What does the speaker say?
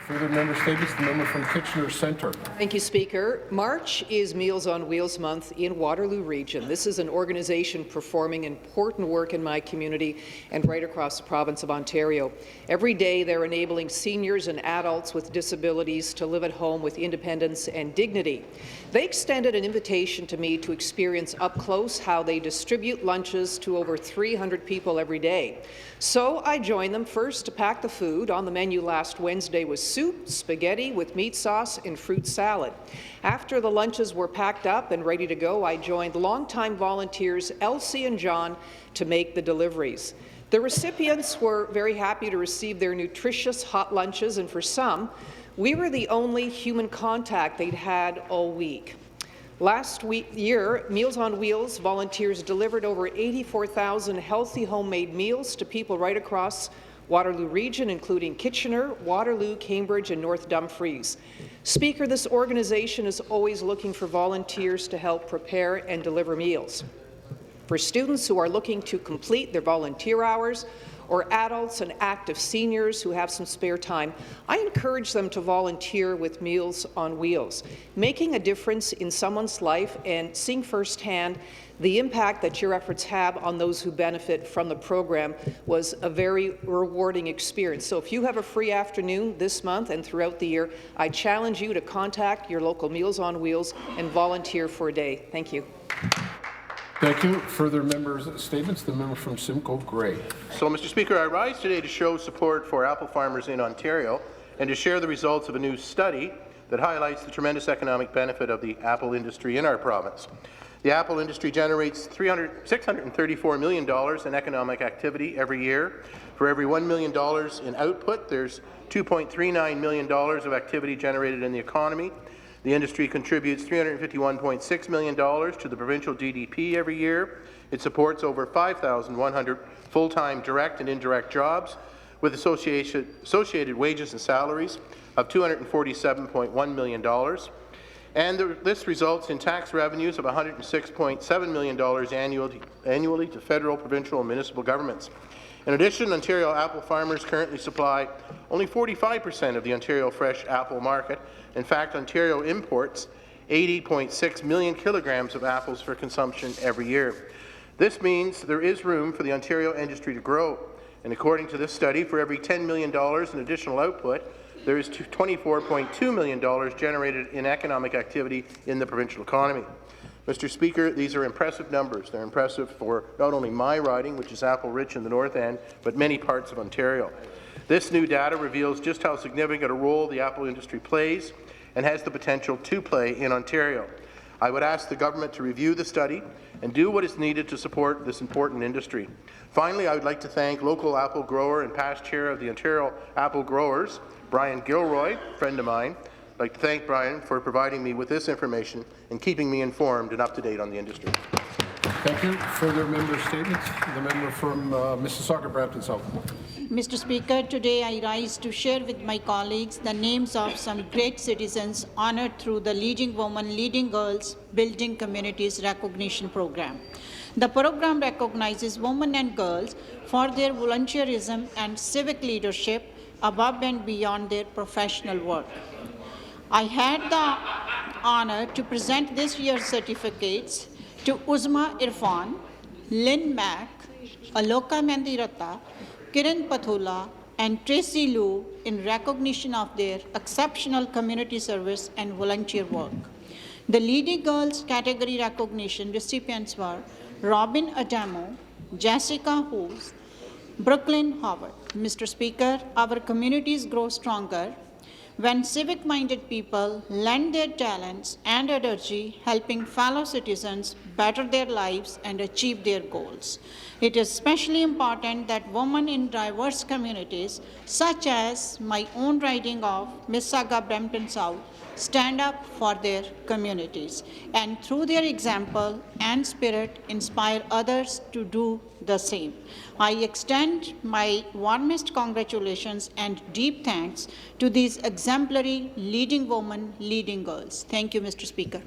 Further member statements. The member from Kitchener Centre. Thank you, Speaker. March is Meals on Wheels Month in Waterloo Region. This is an organization performing important work in my community and right across the province of Ontario. Every day, they're enabling seniors and adults with disabilities to live at home with independence and dignity. They extended an invitation to me to experience up close how they distribute lunches to over 300 people every day. So I joined them first to pack the food. On the menu last Wednesday was soup, spaghetti with meat sauce, and fruit salad. After the lunches were packed up and ready to go, I joined longtime volunteers Elsie and John to make the deliveries. The recipients were very happy to receive their nutritious hot lunches, and for some, we were the only human contact they'd had all week. Last year, Meals on Wheels volunteers delivered over 84,000 healthy homemade meals to people right across Waterloo Region, including Kitchener, Waterloo, Cambridge, and North Dumfries. Speaker, this organization is always looking for volunteers to help prepare and deliver meals. For students who are looking to complete their volunteer hours, or adults and active seniors who have some spare time, I encourage them to volunteer with Meals on Wheels. Making a difference in someone's life and seeing firsthand the impact that your efforts have on those who benefit from the program was a very rewarding experience. So if you have a free afternoon this month and throughout the year, I challenge you to contact your local Meals on Wheels and volunteer for a day. Thank you. Thank you. Further members' statements. The member from Simcoe Grey. So, Mr. Speaker, I rise today to show support for apple farmers in Ontario and to share the results of a new study that highlights the tremendous economic benefit of the apple industry in our province. The apple industry generates $634 million in economic activity every year. For every $1 million in output, there's $2.39 million of activity generated in the economy. The industry contributes $351.6 million to the provincial GDP every year. It supports over 5,100 full-time direct and indirect jobs with associated wages and salaries of $247.1 million. And this results in tax revenues of $106.7 million annually to federal, provincial, and municipal governments. In addition, Ontario apple farmers currently supply only 45% of the Ontario fresh apple market. In fact, Ontario imports 80.6 million kilograms of apples for consumption every year. This means there is room for the Ontario industry to grow. And according to this study, for every $10 million in additional output, there is $24.2 million generated in economic activity in the provincial economy. Mr. Speaker, these are impressive numbers. They're impressive for not only my riding, which is apple-rich in the North End, but many parts of Ontario. This new data reveals just how significant a role the apple industry plays and has the potential to play in Ontario. I would ask the government to review the study and do what is needed to support this important industry. Finally, I would like to thank local apple grower and past chair of the Ontario Apple Growers, Brian Gilroy, a friend of mine. I'd like to thank Brian for providing me with this information and keeping me informed and up to date on the industry. Thank you. Further member statements. The member from Mississauga-Brampton South. Mr. Speaker, today I rise to share with my colleagues the names of some great citizens honoured through the Leading Women, Leading Girls, Building Communities Recognition Program. The program recognizes women and girls for their volunteerism and civic leadership above and beyond their professional work. I had the honour to present this year's certificates to Uzma Irfan, Lynn Mack, Aloka Mandirata, Kiran Pathula, and Tracy Liu in recognition of their exceptional community service and volunteer work. The Leading Girls category recognition recipients were Robin Adamo, Jessica Hoos, Brooklyn Howard. Mr. Speaker, our communities grow stronger when civic-minded people lend their talents and energy helping fellow citizens better their lives and achieve their goals. It is especially important that women in diverse communities, such as my own riding of Mississauga-Brampton South, stand up for their communities and through their example and spirit inspire others to do the same. I extend my warmest congratulations and deep thanks to these exemplary leading women, leading girls. Thank you, Mr. Speaker.